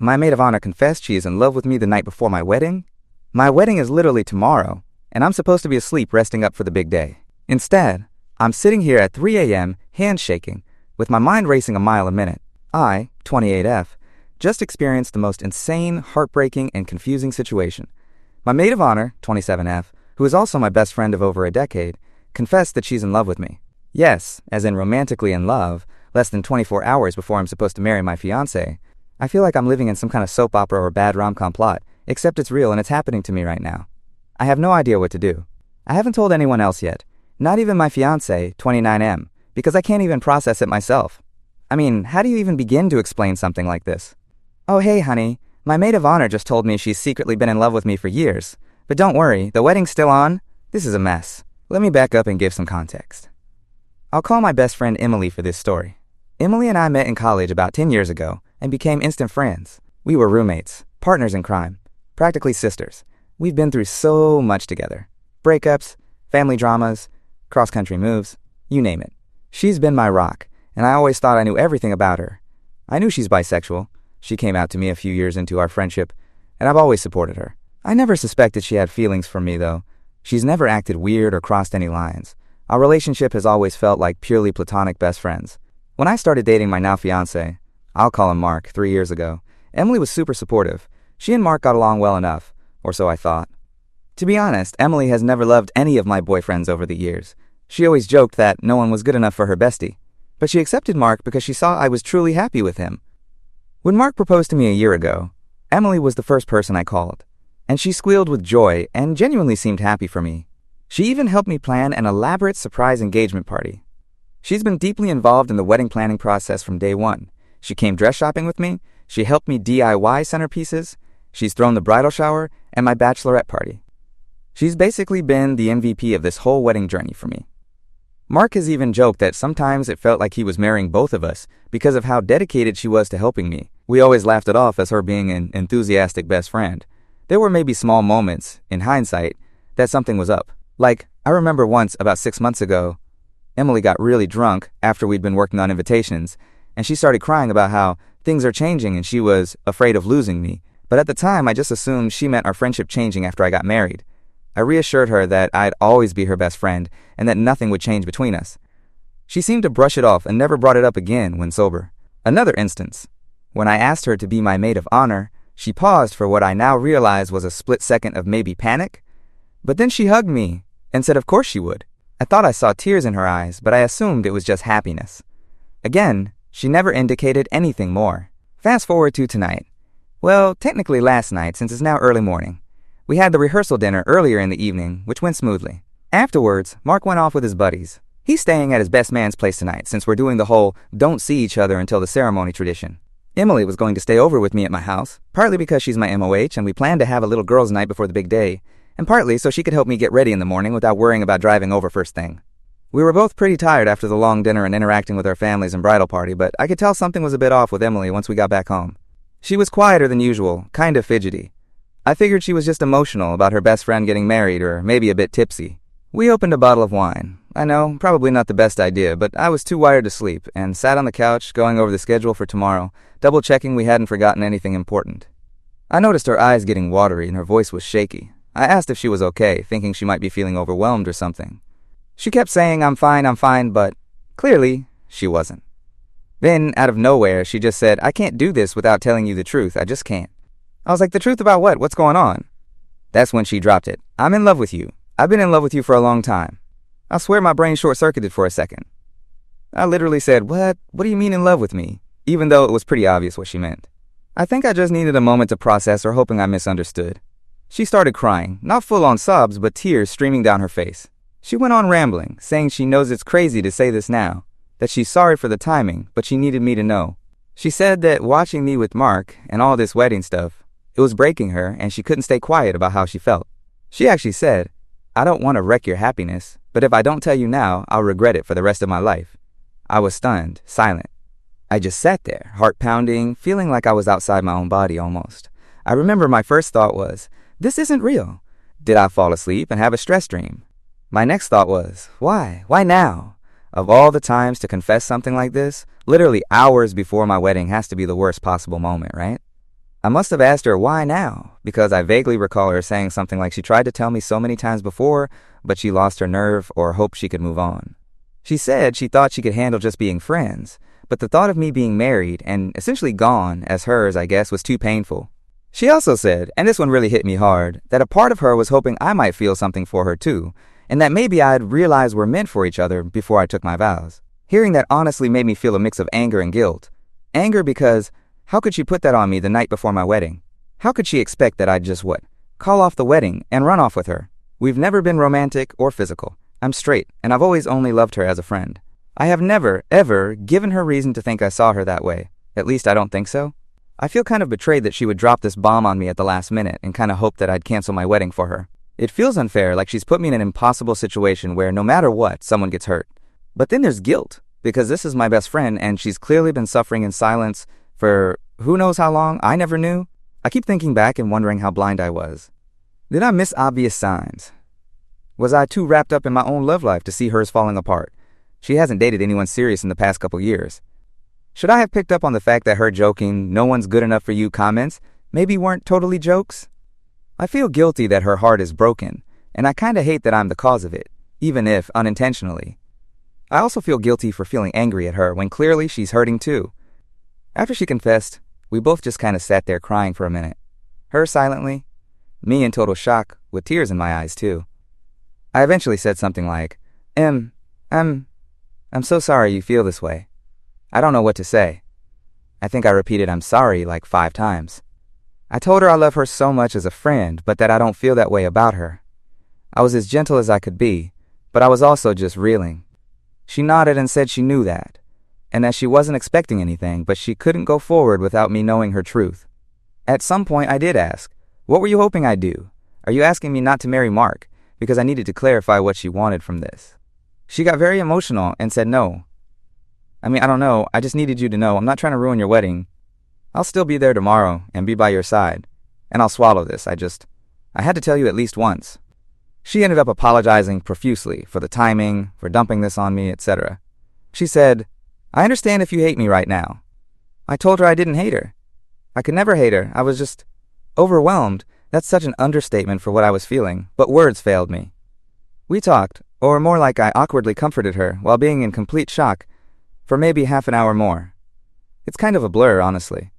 My maid of honor confessed she is in love with me the night before my wedding? My wedding is literally tomorrow, and I'm supposed to be asleep resting up for the big day. Instead, I'm sitting here at 3 a.m., hands shaking, with my mind racing a mile a minute. I, 28F, just experienced the most insane, heartbreaking, and confusing situation. My maid of honor, 27F, who is also my best friend of over a decade, confessed that she's in love with me. Yes, as in romantically in love, less than 24 hours before I'm supposed to marry my fiancé. I feel like I'm living in some kind of soap opera or bad rom-com plot, except it's real and it's happening to me right now. I have no idea what to do. I haven't told anyone else yet, not even my fiancé, 29M, because I can't even process it myself. I mean, how do you even begin to explain something like this? Oh hey honey, my maid of honor just told me she's secretly been in love with me for years. But don't worry, the wedding's still on. This is a mess. Let me back up and give some context. I'll call my best friend Emily for this story. Emily and I met in college about 10 years ago and became instant friends. We were roommates, partners in crime, practically sisters. We've been through so much together. Breakups, family dramas, cross-country moves, you name it. She's been my rock, and I always thought I knew everything about her. I knew she's bisexual. She came out to me a few years into our friendship, and I've always supported her. I never suspected she had feelings for me, though. She's never acted weird or crossed any lines. Our relationship has always felt like purely platonic best friends. When I started dating my now fiancé, I'll call him Mark, 3 years ago, Emily was super supportive. She and Mark got along well enough, or so I thought. To be honest, Emily has never loved any of my boyfriends over the years. She always joked that no one was good enough for her bestie. But she accepted Mark because she saw I was truly happy with him. When Mark proposed to me a year ago, Emily was the first person I called, and she squealed with joy and genuinely seemed happy for me. She even helped me plan an elaborate surprise engagement party. She's been deeply involved in the wedding planning process from day one. She came dress shopping with me, she helped me DIY centerpieces, she's thrown the bridal shower and my bachelorette party. She's basically been the MVP of this whole wedding journey for me. Mark has even joked that sometimes it felt like he was marrying both of us because of how dedicated she was to helping me. We always laughed it off as her being an enthusiastic best friend. There were maybe small moments, in hindsight, that something was up. Like, I remember once, about 6 months ago, Emily got really drunk after we'd been working on invitations, and she started crying about how things are changing and she was afraid of losing me. But at the time, I just assumed she meant our friendship changing after I got married. I reassured her that I'd always be her best friend and that nothing would change between us. She seemed to brush it off and never brought it up again when sober. Another instance. When I asked her to be my maid of honor, she paused for what I now realize was a split second of maybe panic. But then she hugged me and said of course she would. I thought I saw tears in her eyes, but I assumed it was just happiness. Again, she never indicated anything more. Fast forward to tonight. Well, technically last night, since it's now early morning. We had the rehearsal dinner earlier in the evening, which went smoothly. Afterwards, Mark went off with his buddies. He's staying at his best man's place tonight since we're doing the whole don't see each other until the ceremony tradition. Emily was going to stay over with me at my house, partly because she's my MOH and we planned to have a little girls' night before the big day, and partly so she could help me get ready in the morning without worrying about driving over first thing. We were both pretty tired after the long dinner and interacting with our families and bridal party, but I could tell something was a bit off with Emily once we got back home. She was quieter than usual, kind of fidgety. I figured she was just emotional about her best friend getting married or maybe a bit tipsy. We opened a bottle of wine. I know, probably not the best idea, but I was too wired to sleep and sat on the couch going over the schedule for tomorrow, double-checking we hadn't forgotten anything important. I noticed her eyes getting watery and her voice was shaky. I asked if she was okay, thinking she might be feeling overwhelmed or something. She kept saying, I'm fine, but clearly, she wasn't. Then, out of nowhere, she just said, I can't do this without telling you the truth, I just can't. I was like, the truth about what? What's going on? That's when she dropped it. I'm in love with you. I've been in love with you for a long time. I swear my brain short-circuited for a second. I literally said, what? What do you mean in love with me? Even though it was pretty obvious what she meant. I think I just needed a moment to process or hoping I misunderstood. She started crying, not full-on sobs, but tears streaming down her face. She went on rambling, saying she knows it's crazy to say this now, that she's sorry for the timing, but she needed me to know. She said that watching me with Mark and all this wedding stuff, it was breaking her and she couldn't stay quiet about how she felt. She actually said, I don't want to wreck your happiness, but if I don't tell you now, I'll regret it for the rest of my life. I was stunned, silent. I just sat there, heart pounding, feeling like I was outside my own body almost. I remember my first thought was, this isn't real. Did I fall asleep and have a stress dream? My next thought was, why? Why now? Of all the times to confess something like this, literally hours before my wedding has to be the worst possible moment, right? I must have asked her why now, because I vaguely recall her saying something like she tried to tell me so many times before, but she lost her nerve or hoped she could move on. She said she thought she could handle just being friends, but the thought of me being married and essentially gone, as hers, I guess, was too painful. She also said, and this one really hit me hard, that a part of her was hoping I might feel something for her too, and that maybe I'd realize we're meant for each other before I took my vows. Hearing that honestly made me feel a mix of anger and guilt. Anger because how could she put that on me the night before my wedding? How could she expect that I'd just call off the wedding and run off with her? We've never been romantic or physical. I'm straight, and I've always only loved her as a friend. I have never, ever given her reason to think I saw her that way. At least I don't think so. I feel kind of betrayed that she would drop this bomb on me at the last minute and kind of hope that I'd cancel my wedding for her. It feels unfair, like she's put me in an impossible situation where no matter what, someone gets hurt. But then there's guilt, because this is my best friend and she's clearly been suffering in silence for who knows how long. I never knew. I keep thinking back and wondering how blind I was. Did I miss obvious signs? Was I too wrapped up in my own love life to see hers falling apart? She hasn't dated anyone serious in the past couple years. Should I have picked up on the fact that her joking, "no one's good enough for you" comments maybe weren't totally jokes? I feel guilty that her heart is broken, and I kinda hate that I'm the cause of it, even if unintentionally. I also feel guilty for feeling angry at her when clearly she's hurting too. After she confessed, we both just kind of sat there crying for a minute. Her silently, me in total shock, with tears in my eyes too. I eventually said something like, I'm so sorry you feel this way. I don't know what to say. I think I repeated I'm sorry like 5 times. I told her I love her so much as a friend, but that I don't feel that way about her. I was as gentle as I could be, but I was also just reeling. She nodded and said she knew that, and that she wasn't expecting anything, but she couldn't go forward without me knowing her truth. At some point I did ask, what were you hoping I'd do? Are you asking me not to marry Mark? Because I needed to clarify what she wanted from this. She got very emotional and said no. I don't know, I just needed you to know I'm not trying to ruin your wedding. I'll still be there tomorrow and be by your side. And I'll swallow this, I had to tell you at least once. She ended up apologizing profusely for the timing, for dumping this on me, etc. She said, I understand if you hate me right now. I told her I didn't hate her. I could never hate her, I was just overwhelmed. That's such an understatement for what I was feeling, but words failed me. We talked, or more like I awkwardly comforted her while being in complete shock, for maybe half an hour more. It's kind of a blur, honestly.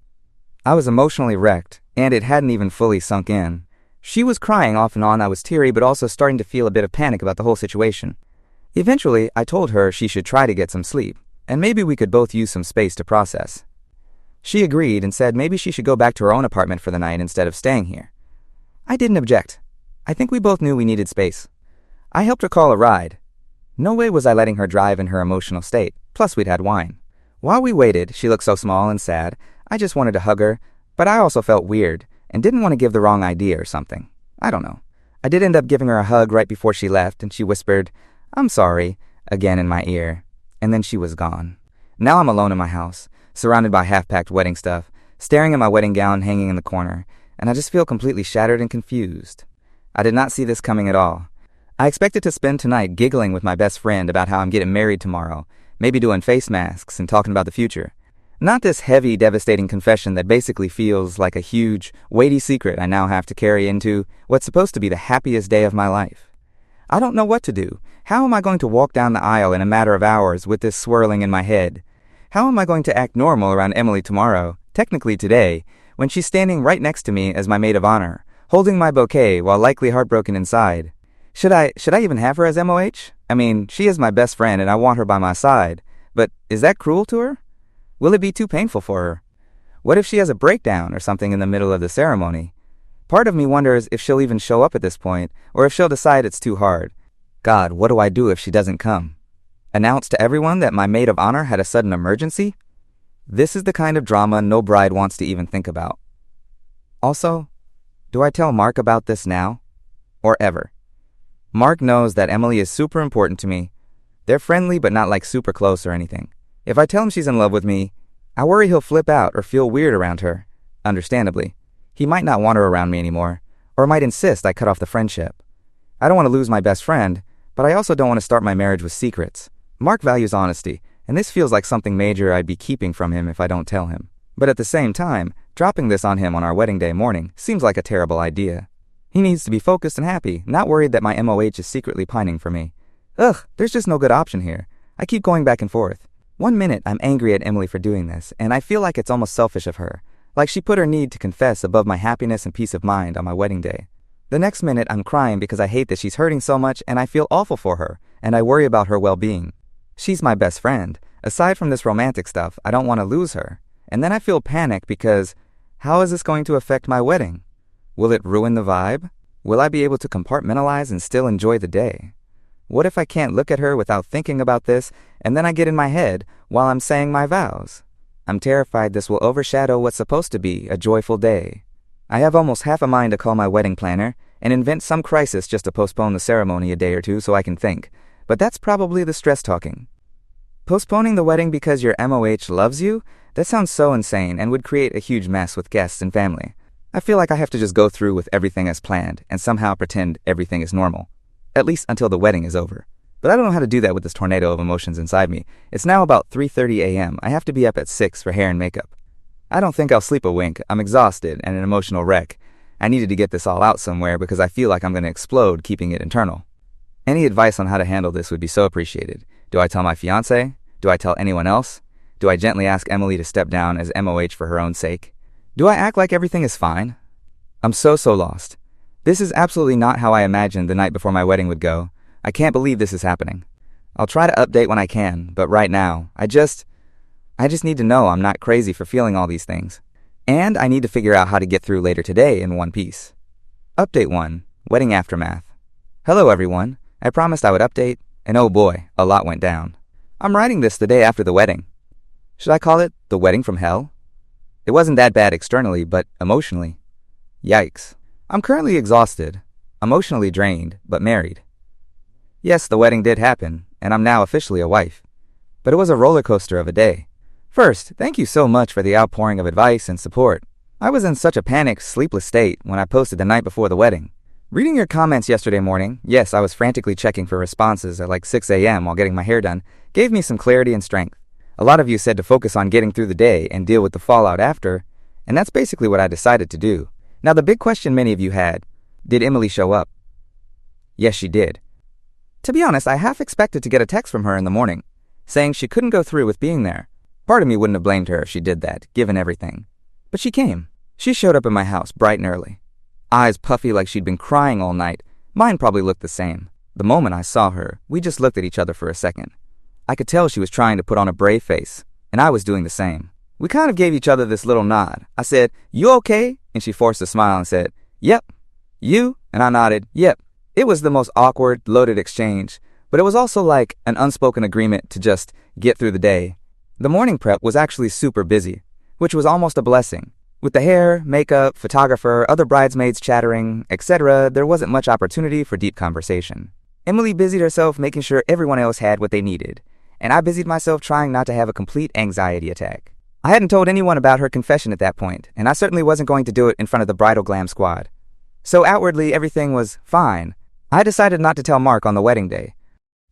I was emotionally wrecked, and it hadn't even fully sunk in. She was crying off and on, I was teary, but also starting to feel a bit of panic about the whole situation. Eventually, I told her she should try to get some sleep, and maybe we could both use some space to process. She agreed and said maybe she should go back to her own apartment for the night instead of staying here. I didn't object. I think we both knew we needed space. I helped her call a ride. No way was I letting her drive in her emotional state, plus we'd had wine. While we waited, she looked so small and sad, I just wanted to hug her, but I also felt weird and didn't want to give the wrong idea or something. I don't know. I did end up giving her a hug right before she left, and she whispered, I'm sorry, again in my ear, and then she was gone. Now I'm alone in my house, surrounded by half-packed wedding stuff, staring at my wedding gown hanging in the corner, and I just feel completely shattered and confused. I did not see this coming at all. I expected to spend tonight giggling with my best friend about how I'm getting married tomorrow, maybe doing face masks and talking about the future. Not this heavy, devastating confession that basically feels like a huge, weighty secret I now have to carry into what's supposed to be the happiest day of my life. I don't know what to do. How am I going to walk down the aisle in a matter of hours with this swirling in my head? How am I going to act normal around Emily tomorrow, technically today, when she's standing right next to me as my maid of honor, holding my bouquet while likely heartbroken inside? Should I even have her as MOH? She is my best friend and I want her by my side, but is that cruel to her? Will it be too painful for her? What if she has a breakdown or something in the middle of the ceremony? Part of me wonders if she'll even show up at this point, or if she'll decide it's too hard. God, what do I do if she doesn't come? Announce to everyone that my maid of honor had a sudden emergency? This is the kind of drama no bride wants to even think about. Also, do I tell Mark about this now? Or ever? Mark knows that Emily is super important to me. They're friendly but not like super close or anything. If I tell him she's in love with me, I worry he'll flip out or feel weird around her. Understandably. He might not want her around me anymore, or might insist I cut off the friendship. I don't want to lose my best friend, but I also don't want to start my marriage with secrets. Mark values honesty, and this feels like something major I'd be keeping from him if I don't tell him. But at the same time, Dropping this on him on our wedding day morning seems like a terrible idea. He needs to be focused and happy, not worried that my MOH is secretly pining for me. Ugh, there's just no good option here. I keep going back and forth. One minute I'm angry at Emily for doing this, and I feel like it's almost selfish of her. Like she put her need to confess above my happiness and peace of mind on my wedding day. The next minute I'm crying because I hate that she's hurting so much and I feel awful for her, and I worry about her well-being. She's my best friend. Aside from this romantic stuff, I don't want to lose her. And then I feel panic because, how is this going to affect my wedding? Will it ruin the vibe? Will I be able to compartmentalize and still enjoy the day? What if I can't look at her without thinking about this, and then I get in my head while I'm saying my vows? I'm terrified this will overshadow what's supposed to be a joyful day. I have almost half a mind to call my wedding planner and invent some crisis just to postpone the ceremony a day or two so I can think, but that's probably the stress talking. Postponing the wedding because your MOH loves you? That sounds so insane and would create a huge mess with guests and family. I feel like I have to just go through with everything as planned and somehow pretend everything is normal. At least until the wedding is over. But I don't know how to do that with this tornado of emotions inside me. It's now about 3:30 a.m. I have to be up at 6 for hair and makeup. I don't think I'll sleep a wink. I'm exhausted and an emotional wreck. I needed to get this all out somewhere because I feel like I'm going to explode keeping it internal. Any advice on how to handle this would be so appreciated. Do I tell my fiancé? Do I tell anyone else? Do I gently ask Emily to step down as MOH for her own sake? Do I act like everything is fine? I'm so lost. This is absolutely not how I imagined the night before my wedding would go. I can't believe this is happening. I'll try to update when I can, but right now, I just need to know I'm not crazy for feeling all these things. And I need to figure out how to get through later today in one piece. Update 1. Wedding Aftermath. Hello everyone. I promised I would update, and oh boy, a lot went down. I'm writing this the day after the wedding. Should I call it the wedding from hell? It wasn't that bad externally, but emotionally. Yikes. I'm currently exhausted, emotionally drained, but married. Yes, the wedding did happen, and I'm now officially a wife. But it was a roller coaster of a day. First, thank you so much for the outpouring of advice and support. I was in such a panicked, sleepless state when I posted the night before the wedding. Reading your comments yesterday morning, yes, I was frantically checking for responses at like 6 a.m. while getting my hair done, gave me some clarity and strength. A lot of you said to focus on getting through the day and deal with the fallout after, and that's basically what I decided to do. Now the big question many of you had, did Emily show up? Yes, she did. To be honest, I half expected to get a text from her in the morning, saying she couldn't go through with being there. Part of me wouldn't have blamed her if she did that, given everything. But she came. She showed up at my house bright and early. Eyes puffy like she'd been crying all night. Mine probably looked the same. The moment I saw her, we just looked at each other for a second. I could tell she was trying to put on a brave face, and I was doing the same. We kind of gave each other this little nod. I said, "You okay?" And she forced a smile and said, "Yep." "You?" And I nodded, "Yep." It was the most awkward, loaded exchange, but it was also like an unspoken agreement to just get through the day. The morning prep was actually super busy, which was almost a blessing. With the hair, makeup, photographer, other bridesmaids chattering, etc., there wasn't much opportunity for deep conversation. Emily busied herself making sure everyone else had what they needed, and I busied myself trying not to have a complete anxiety attack. I hadn't told anyone about her confession at that point, and I certainly wasn't going to do it in front of the bridal glam squad. So outwardly, everything was fine. I decided not to tell Mark on the wedding day.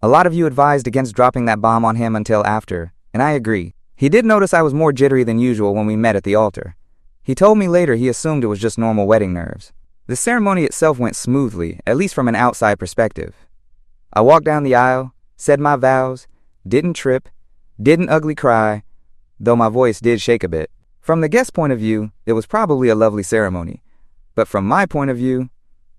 A lot of you advised against dropping that bomb on him until after, and I agree. He did notice I was more jittery than usual when we met at the altar. He told me later he assumed it was just normal wedding nerves. The ceremony itself went smoothly, at least from an outside perspective. I walked down the aisle, said my vows, didn't trip, didn't ugly cry, though my voice did shake a bit. From the guest point of view, it was probably a lovely ceremony. But from my point of view,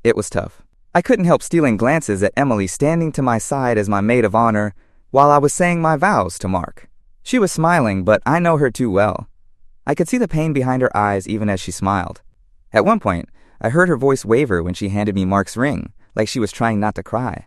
it was tough. I couldn't help stealing glances at Emily standing to my side as my maid of honor while I was saying my vows to Mark. She was smiling, but I know her too well. I could see the pain behind her eyes even as she smiled. At one point, I heard her voice waver when she handed me Mark's ring, like she was trying not to cry.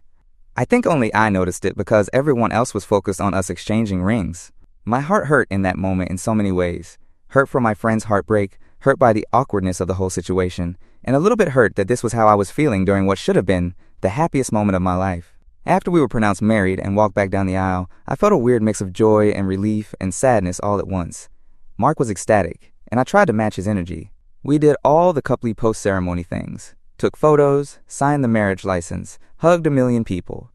I think only I noticed it because everyone else was focused on us exchanging rings. My heart hurt in that moment in so many ways. Hurt for my friend's heartbreak, hurt by the awkwardness of the whole situation, and a little bit hurt that this was how I was feeling during what should have been the happiest moment of my life. After we were pronounced married and walked back down the aisle, I felt a weird mix of joy and relief and sadness all at once. Mark was ecstatic, and I tried to match his energy. We did all the coupley post-ceremony things. Took photos, signed the marriage license, hugged a million people.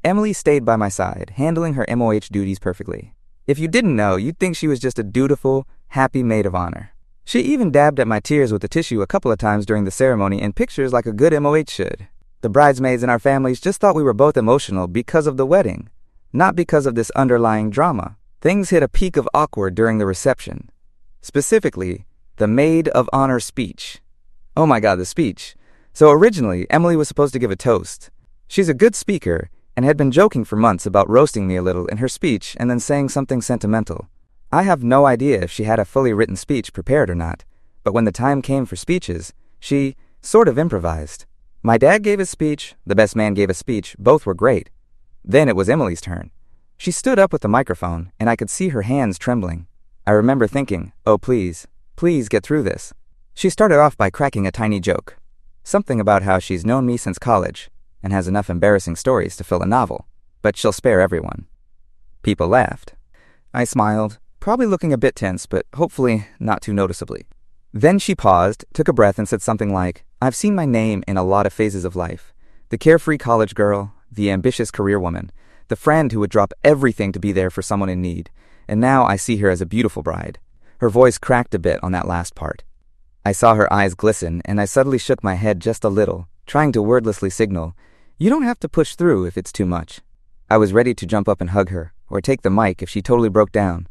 Emily stayed by my side, handling her MOH duties perfectly. If you didn't know, you'd think she was just a dutiful, happy maid of honor. She even dabbed at my tears with a tissue a couple of times during the ceremony in pictures like a good MOH should. The bridesmaids in our families just thought we were both emotional because of the wedding, not because of this underlying drama. Things hit a peak of awkward during the reception. Specifically, the maid of honor speech. Oh my god, the speech. So originally, Emily was supposed to give a toast. She's a good speaker and had been joking for months about roasting me a little in her speech and then saying something sentimental. I have no idea if she had a fully written speech prepared or not, but when the time came for speeches, she sort of improvised. My dad gave a speech, the best man gave a speech, both were great. Then it was Emily's turn. She stood up with the microphone, and I could see her hands trembling. I remember thinking, oh please, please get through this. She started off by cracking a tiny joke. Something about how she's known me since college, and has enough embarrassing stories to fill a novel, but she'll spare everyone. People laughed. I smiled, probably looking a bit tense, but hopefully not too noticeably. Then she paused, took a breath, and said something like, I've seen my name in a lot of phases of life. The carefree college girl, the ambitious career woman, the friend who would drop everything to be there for someone in need, and now I see her as a beautiful bride. Her voice cracked a bit on that last part. I saw her eyes glisten, and I suddenly shook my head just a little, trying to wordlessly signal, you don't have to push through if it's too much. I was ready to jump up and hug her, or take the mic if she totally broke down.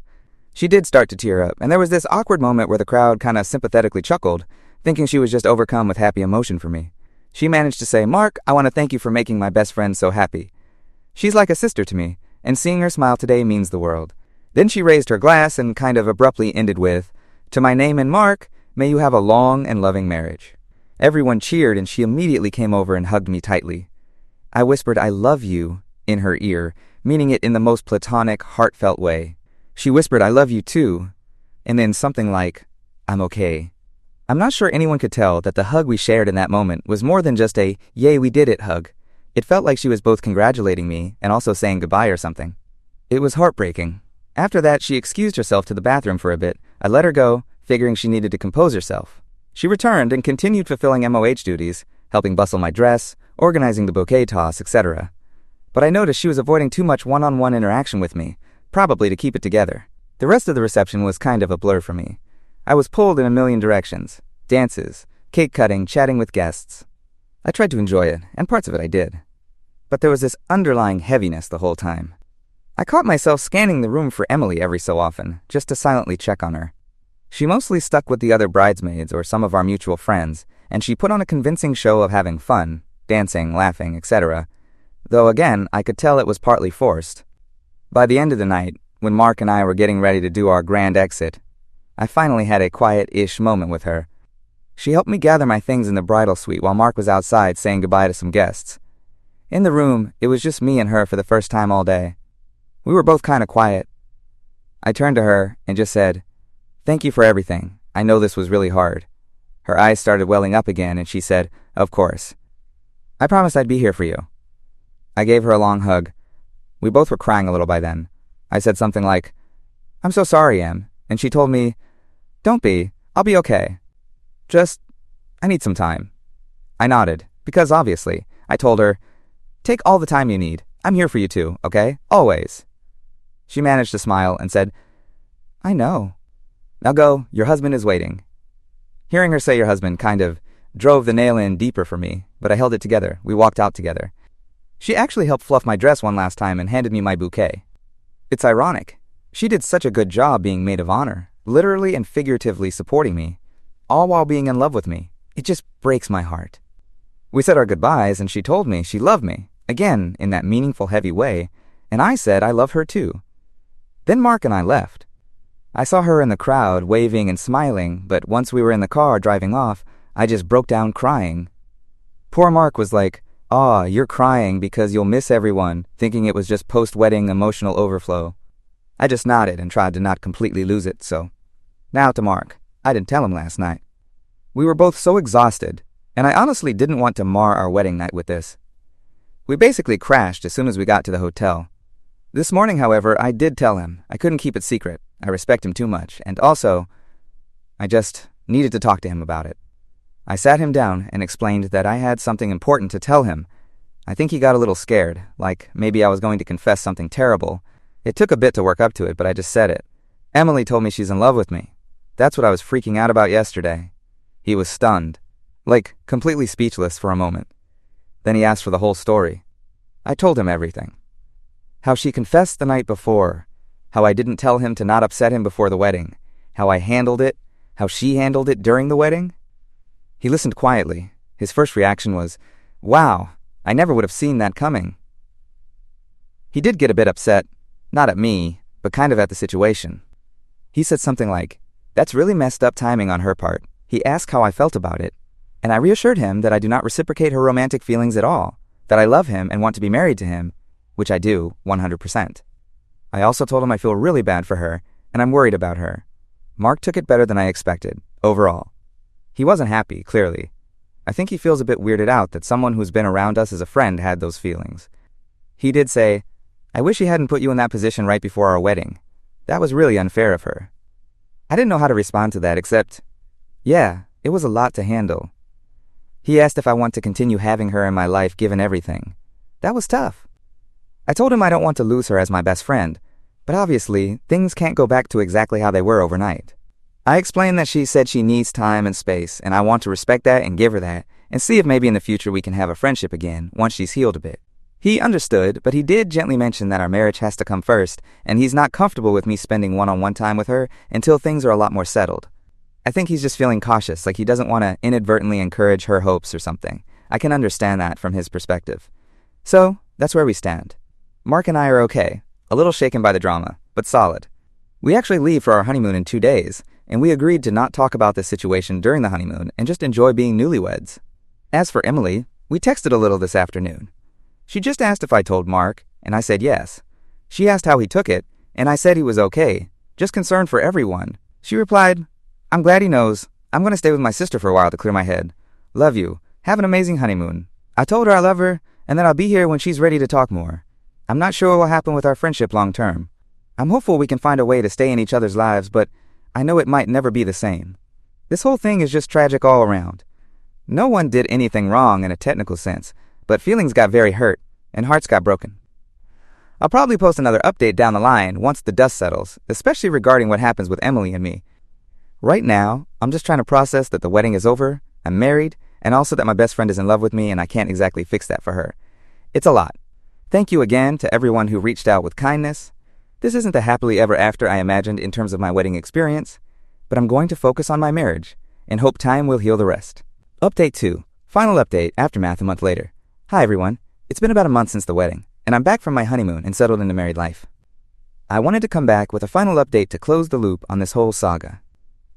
She did start to tear up, and there was this awkward moment where the crowd kinda sympathetically chuckled, thinking she was just overcome with happy emotion for me. She managed to say, Mark, I want to thank you for making my best friend so happy. She's like a sister to me, and seeing her smile today means the world. Then she raised her glass and kind of abruptly ended with, to my name and Mark, may you have a long and loving marriage. Everyone cheered, and she immediately came over and hugged me tightly. I whispered, I love you, in her ear, meaning it in the most platonic, heartfelt way. She whispered, I love you too, and then something like, I'm okay. I'm not sure anyone could tell that the hug we shared in that moment was more than just a, yay, we did it hug. It felt like she was both congratulating me and also saying goodbye or something. It was heartbreaking. After that, she excused herself to the bathroom for a bit. I let her go, figuring she needed to compose herself. She returned and continued fulfilling MOH duties, helping bustle my dress, organizing the bouquet toss, etc. But I noticed she was avoiding too much one-on-one interaction with me, probably to keep it together. The rest of the reception was kind of a blur for me. I was pulled in a million directions. Dances, cake cutting, chatting with guests. I tried to enjoy it, and parts of it I did. But there was this underlying heaviness the whole time. I caught myself scanning the room for Emily every so often, just to silently check on her. She mostly stuck with the other bridesmaids or some of our mutual friends, and she put on a convincing show of having fun, dancing, laughing, etc. Though again, I could tell it was partly forced. By the end of the night, when Mark and I were getting ready to do our grand exit, I finally had a quiet-ish moment with her. She helped me gather my things in the bridal suite while Mark was outside saying goodbye to some guests. In the room, it was just me and her for the first time all day. We were both kind of quiet. I turned to her and just said, thank you for everything. I know this was really hard. Her eyes started welling up again and she said, of course. I promised I'd be here for you. I gave her a long hug. We both were crying a little by then. I said something like, I'm so sorry, Em. And she told me, don't be. I'll be okay. I need some time. I nodded, because obviously, I told her, take all the time you need. I'm here for you too, okay? Always. She managed to smile and said, I know. Now go, your husband is waiting. Hearing her say your husband kind of drove the nail in deeper for me, but I held it together. We walked out together. She actually helped fluff my dress one last time and handed me my bouquet. It's ironic. She did such a good job being maid of honor, literally and figuratively supporting me, all while being in love with me. It just breaks my heart. We said our goodbyes and she told me she loved me, again in that meaningful, heavy way, and I said I love her too. Then Mark and I left. I saw her in the crowd waving and smiling, but once we were in the car driving off, I just broke down crying. Poor Mark was like, you're crying because you'll miss everyone, thinking it was just post-wedding emotional overflow. I just nodded and tried to not completely lose it, so. Now to Mark. I didn't tell him last night. We were both so exhausted, and I honestly didn't want to mar our wedding night with this. We basically crashed as soon as we got to the hotel. This morning, however, I did tell him. I couldn't keep it secret. I respect him too much, and also, I just needed to talk to him about it. I sat him down and explained that I had something important to tell him. I think he got a little scared, like maybe I was going to confess something terrible. It took a bit to work up to it, but I just said it. Emily told me she's in love with me. That's what I was freaking out about yesterday." He was stunned, like completely speechless for a moment. Then he asked for the whole story. I told him everything. How she confessed the night before, how I didn't tell him to not upset him before the wedding, how I handled it, how she handled it during the wedding. He listened quietly. His first reaction was, "Wow, I never would have seen that coming." He did get a bit upset, not at me, but kind of at the situation. He said something like, "That's really messed up timing on her part." He asked how I felt about it, and I reassured him that I do not reciprocate her romantic feelings at all, that I love him and want to be married to him, which I do, 100%. I also told him I feel really bad for her, and I'm worried about her. Mark took it better than I expected, overall. He wasn't happy, clearly. I think he feels a bit weirded out that someone who's been around us as a friend had those feelings. He did say, "I wish he hadn't put you in that position right before our wedding. That was really unfair of her." I didn't know how to respond to that except, yeah, it was a lot to handle. He asked if I want to continue having her in my life given everything. That was tough. I told him I don't want to lose her as my best friend, but obviously, things can't go back to exactly how they were overnight. I explained that she said she needs time and space, and I want to respect that and give her that, and see if maybe in the future we can have a friendship again, once she's healed a bit. He understood, but he did gently mention that our marriage has to come first, and he's not comfortable with me spending one-on-one time with her until things are a lot more settled. I think he's just feeling cautious, like he doesn't want to inadvertently encourage her hopes or something. I can understand that from his perspective. So, that's where we stand. Mark and I are okay, a little shaken by the drama, but solid. We actually leave for our honeymoon in 2 days, and we agreed to not talk about this situation during the honeymoon and just enjoy being newlyweds. As for Emily, we texted a little this afternoon. She just asked if I told Mark, and I said yes. She asked how he took it, and I said he was okay, just concerned for everyone. She replied, "I'm glad he knows. I'm going to stay with my sister for a while to clear my head. Love you. Have an amazing honeymoon." I told her I love her, and that I'll be here when she's ready to talk more. I'm not sure what will happen with our friendship long term. I'm hopeful we can find a way to stay in each other's lives, but I know it might never be the same. This whole thing is just tragic all around. No one did anything wrong in a technical sense, but feelings got very hurt, and hearts got broken. I'll probably post another update down the line once the dust settles, especially regarding what happens with Emily and me. Right now, I'm just trying to process that the wedding is over, I'm married, and also that my best friend is in love with me and I can't exactly fix that for her. It's a lot. Thank you again to everyone who reached out with kindness. This isn't the happily ever after I imagined in terms of my wedding experience, but I'm going to focus on my marriage and hope time will heal the rest. Update 2. Final update, aftermath a month later. Hi everyone. It's been about a month since the wedding, and I'm back from my honeymoon and settled into married life. I wanted to come back with a final update to close the loop on this whole saga.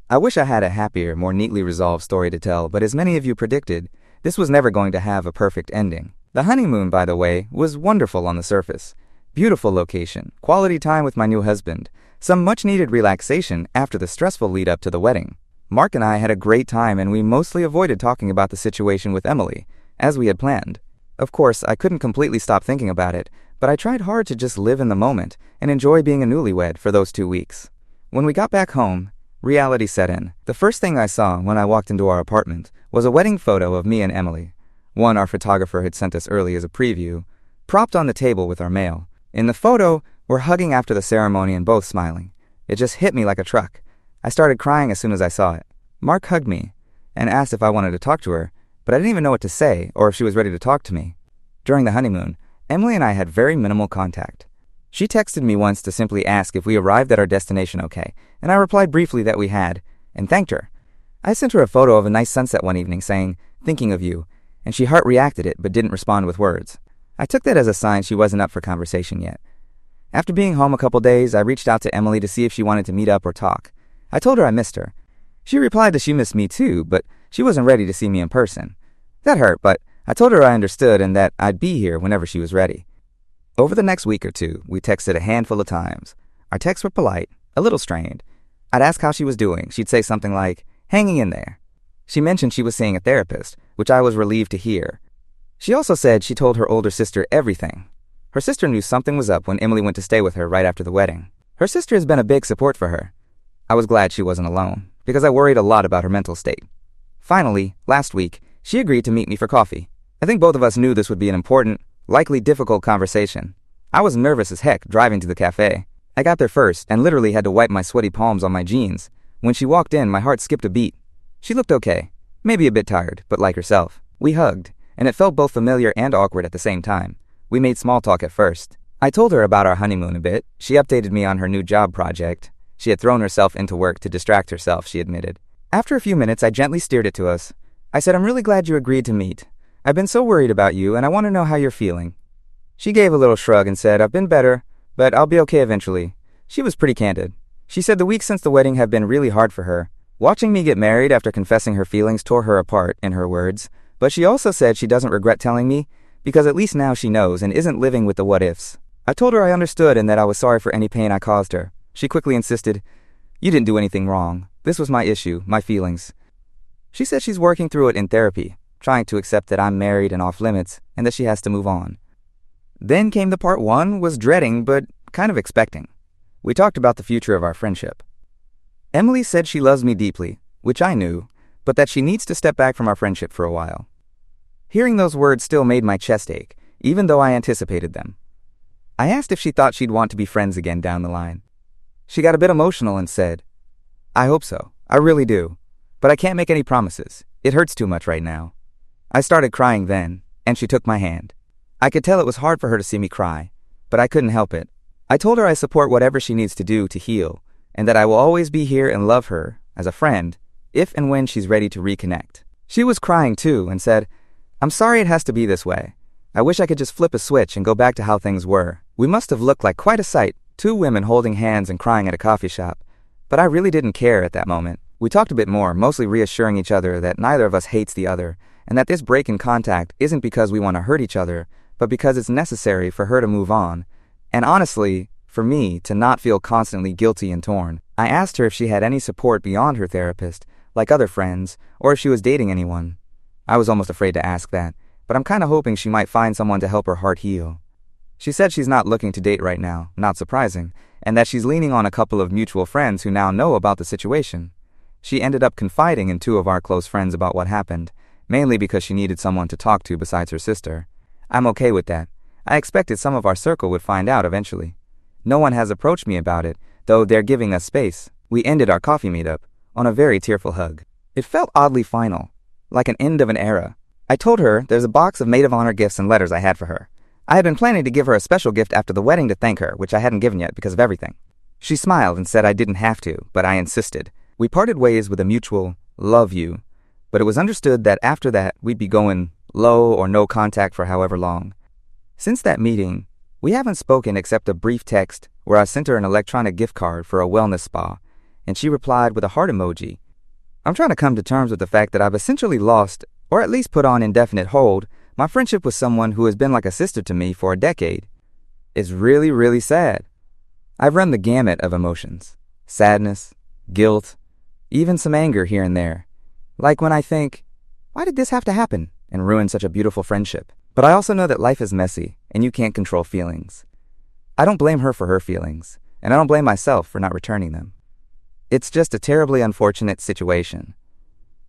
I wish I had a happier, more neatly resolved story to tell, but as many of you predicted, this was never going to have a perfect ending. The honeymoon, by the way, was wonderful on the surface. Beautiful location, quality time with my new husband, some much-needed relaxation after the stressful lead-up to the wedding. Mark and I had a great time and we mostly avoided talking about the situation with Emily, as we had planned. Of course, I couldn't completely stop thinking about it, but I tried hard to just live in the moment and enjoy being a newlywed for those 2 weeks. When we got back home, reality set in. The first thing I saw when I walked into our apartment was a wedding photo of me and Emily, one our photographer had sent us early as a preview, propped on the table with our mail. In the photo, we're hugging after the ceremony and both smiling. It just hit me like a truck. I started crying as soon as I saw it. Mark hugged me and asked if I wanted to talk to her, but I didn't even know what to say or if she was ready to talk to me. During the honeymoon, Emily and I had very minimal contact. She texted me once to simply ask if we arrived at our destination okay, and I replied briefly that we had, and thanked her. I sent her a photo of a nice sunset one evening saying, "Thinking of you," and she heart-reacted it but didn't respond with words. I took that as a sign she wasn't up for conversation yet. After being home a couple days, I reached out to Emily to see if she wanted to meet up or talk. I told her I missed her. She replied that she missed me too, but she wasn't ready to see me in person. That hurt, but I told her I understood and that I'd be here whenever she was ready. Over the next week or two, we texted a handful of times. Our texts were polite, a little strained. I'd ask how she was doing. She'd say something like, "Hanging in there." She mentioned she was seeing a therapist, which I was relieved to hear. She also said she told her older sister everything. Her sister knew something was up when Emily went to stay with her right after the wedding. Her sister has been a big support for her. I was glad she wasn't alone, because I worried a lot about her mental state. Finally, last week, she agreed to meet me for coffee. I think both of us knew this would be an important, likely difficult conversation. I was nervous as heck driving to the cafe. I got there first and literally had to wipe my sweaty palms on my jeans. When she walked in, my heart skipped a beat. She looked okay, maybe a bit tired, but like herself. We hugged, and it felt both familiar and awkward at the same time. We made small talk at first. I told her about our honeymoon a bit. She updated me on her new job project. She had thrown herself into work to distract herself, she admitted. After a few minutes, I gently steered it to us. I said, I'm really glad you agreed to meet. I've been so worried about you, and I want to know how you're feeling. She gave a little shrug and said, I've been better, but I'll be okay eventually. She was pretty candid. She said the weeks since the wedding have been really hard for her. Watching me get married after confessing her feelings tore her apart, in her words, but she also said she doesn't regret telling me, because at least now she knows and isn't living with the what-ifs. I told her I understood and that I was sorry for any pain I caused her. She quickly insisted, you didn't do anything wrong. This was my issue, my feelings. She said she's working through it in therapy, trying to accept that I'm married and off limits, and that she has to move on. Then came the part one was dreading, but kind of expecting. We talked about the future of our friendship. Emily said she loves me deeply, which I knew, but that she needs to step back from our friendship for a while. Hearing those words still made my chest ache, even though I anticipated them. I asked if she thought she'd want to be friends again down the line. She got a bit emotional and said, I hope so, I really do, but I can't make any promises. It hurts too much right now. I started crying then, and she took my hand. I could tell it was hard for her to see me cry, but I couldn't help it. I told her I support whatever she needs to do to heal, and that I will always be here and love her, as a friend, if and when she's ready to reconnect. She was crying too and said, I'm sorry it has to be this way. I wish I could just flip a switch and go back to how things were. We must have looked like quite a sight, two women holding hands and crying at a coffee shop. But I really didn't care at that moment. We talked a bit more, mostly reassuring each other that neither of us hates the other, and that this break in contact isn't because we want to hurt each other, but because it's necessary for her to move on. And honestly, for me to not feel constantly guilty and torn. I asked her if she had any support beyond her therapist, like other friends, or if she was dating anyone. I was almost afraid to ask that, but I'm kind of hoping she might find someone to help her heart heal. She said she's not looking to date right now, not surprising, and that she's leaning on a couple of mutual friends who now know about the situation. She ended up confiding in two of our close friends about what happened, mainly because she needed someone to talk to besides her sister. I'm okay with that. I expected some of our circle would find out eventually. No one has approached me about it, though they're giving us space. We ended our coffee meetup on a very tearful hug. It felt oddly final, like an end of an era. I told her there's a box of maid of honor gifts and letters I had for her. I had been planning to give her a special gift after the wedding to thank her, which I hadn't given yet because of everything. She smiled and said I didn't have to, but I insisted. We parted ways with a mutual, love you, but it was understood that after that we'd be going low or no contact for however long. Since that meeting, we haven't spoken except a brief text where I sent her an electronic gift card for a wellness spa, and she replied with a heart emoji. I'm trying to come to terms with the fact that I've essentially lost, or at least put on indefinite hold, my friendship with someone who has been like a sister to me for a decade. It's really, really sad. I've run the gamut of emotions. Sadness, guilt, even some anger here and there. Like when I think, why did this have to happen and ruin such a beautiful friendship? But I also know that life is messy and you can't control feelings. I don't blame her for her feelings, and I don't blame myself for not returning them. It's just a terribly unfortunate situation.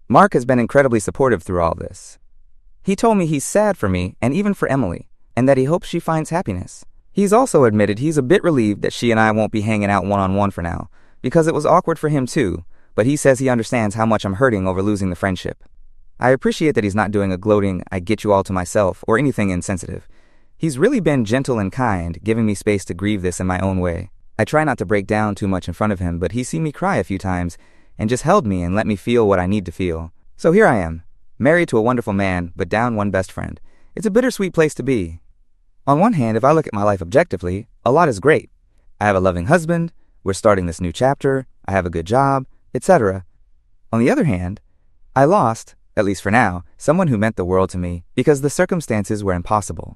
Mark has been incredibly supportive through all this. He told me he's sad for me and even for Emily, and that he hopes she finds happiness. He's also admitted he's a bit relieved that she and I won't be hanging out one-on-one for now, because it was awkward for him too, but he says he understands how much I'm hurting over losing the friendship. I appreciate that he's not doing a gloating, I get you all to myself, or anything insensitive. He's really been gentle and kind, giving me space to grieve this in my own way. I try not to break down too much in front of him, but he's seen me cry a few times, and just held me and let me feel what I need to feel. So here I am, married to a wonderful man, but down one best friend. It's a bittersweet place to be. On one hand, if I look at my life objectively, a lot is great. I have a loving husband, we're starting this new chapter, I have a good job, etc. On the other hand, I lost, at least for now, someone who meant the world to me because the circumstances were impossible.